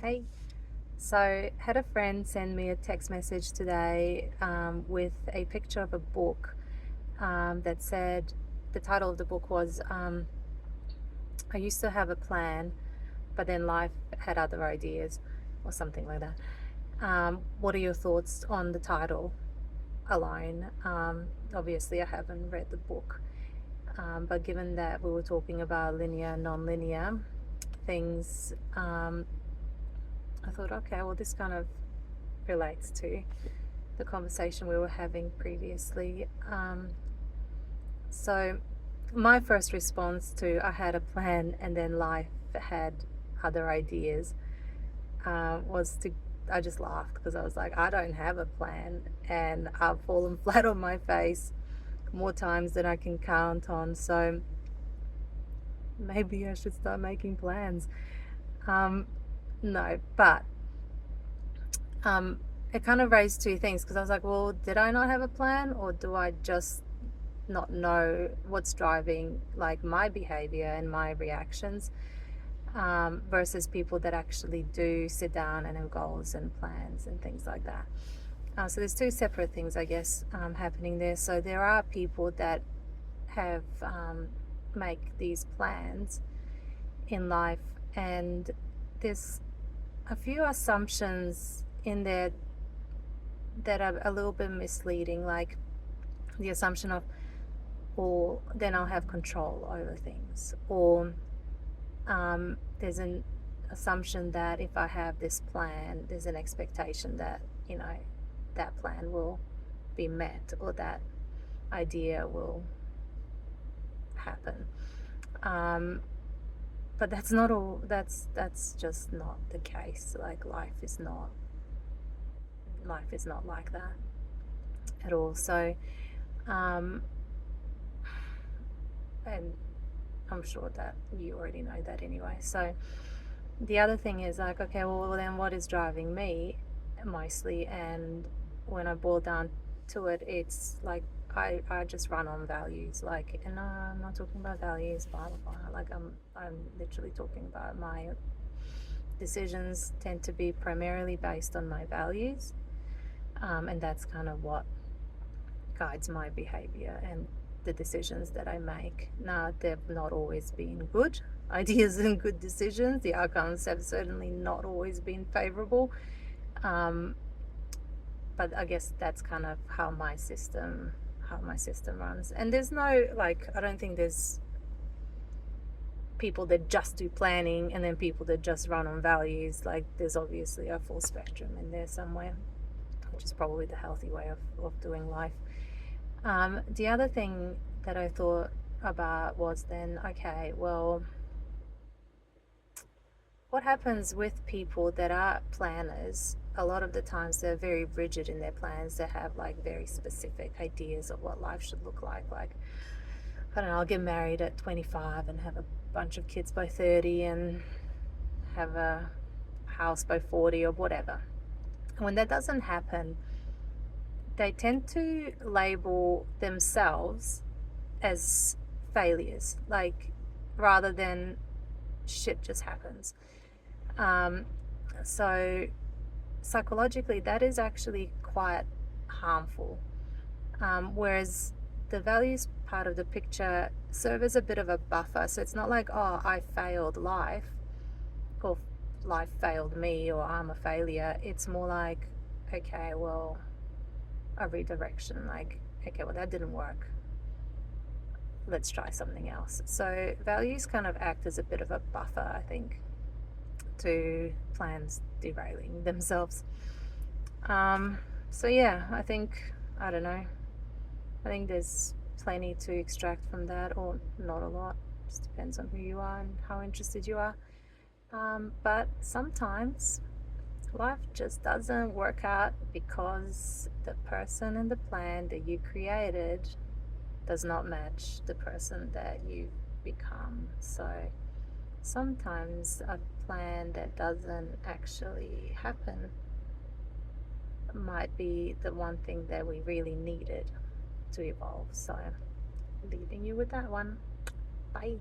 Hey, so had a friend send me a text message today with a picture of a book that said the title of the book was I used to have a plan, but then life had other ideas, or something like that. What are your thoughts on the title alone? Obviously, I haven't read the book, but given that we were talking about linear, non-linear things, I thought, okay, well, this kind of relates to the conversation we were having previously. So, my first response to I had a plan and then life had other ideas was to I just laughed because I was like, I don't have a plan, and I've fallen flat on my face more times than I can count on. So maybe I should start making plans. No, but it kind of raised two things because I was like, well, did I not have a plan, or do I just not know what's driving like my behavior and my reactions, versus people that actually do sit down and have goals and plans and things like that. So there's two separate things, I guess, happening there. So there are people that have make these plans in life, and there's a few assumptions in there that are a little bit misleading, like the assumption of, or then I'll have control over things, or there's an assumption that if I have this plan, there's an expectation that, that plan will be met, or that idea will happen. But that's not all. That's just not the case. Like life is not like that at all. So, and I'm sure that you already know that anyway. So the other thing is like, okay, well then what is driving me mostly? And when I boil down to it, it's like I just run on values. Like, and I'm not talking about values, blah blah blah. Like I'm literally talking about my decisions tend to be primarily based on my values, and that's kind of what guides my behavior and the decisions that I make. Now, they've not always been good ideas and good decisions. The outcomes have certainly not always been favorable. But I guess that's kind of how my system runs. And there's no, like, I don't think there's people that just do planning and then people that just run on values. Like, there's obviously a full spectrum in there somewhere, which is probably the healthy way of doing life. The other thing that I thought about was then, okay, well, what happens with people that are planners? A lot of the times they're very rigid in their plans. They have like very specific ideas of what life should look like. Like, I don't know, I'll get married at 25 and have a bunch of kids by 30 and have a house by 40 or whatever. And when that doesn't happen, they tend to label themselves as failures, like, rather than shit just happens. So psychologically, that is actually quite harmful. Whereas the values part of the picture serve as a bit of a buffer. So it's not like, oh, I failed life, or life failed me, or I'm a failure. It's more like, okay, well, a redirection. Like, okay, well, that didn't work. Let's try something else. So values kind of act as a bit of a buffer, I think, to plans derailing themselves. So yeah, I don't know. I think there's plenty to extract from that, or not a lot. Just depends on who you are and how interested you are. But sometimes life just doesn't work out because the person and the plan that you created does not match the person that you've become. So sometimes a plan that doesn't actually happen might be the one thing that we really needed to evolve. So leaving you with that one. Bye.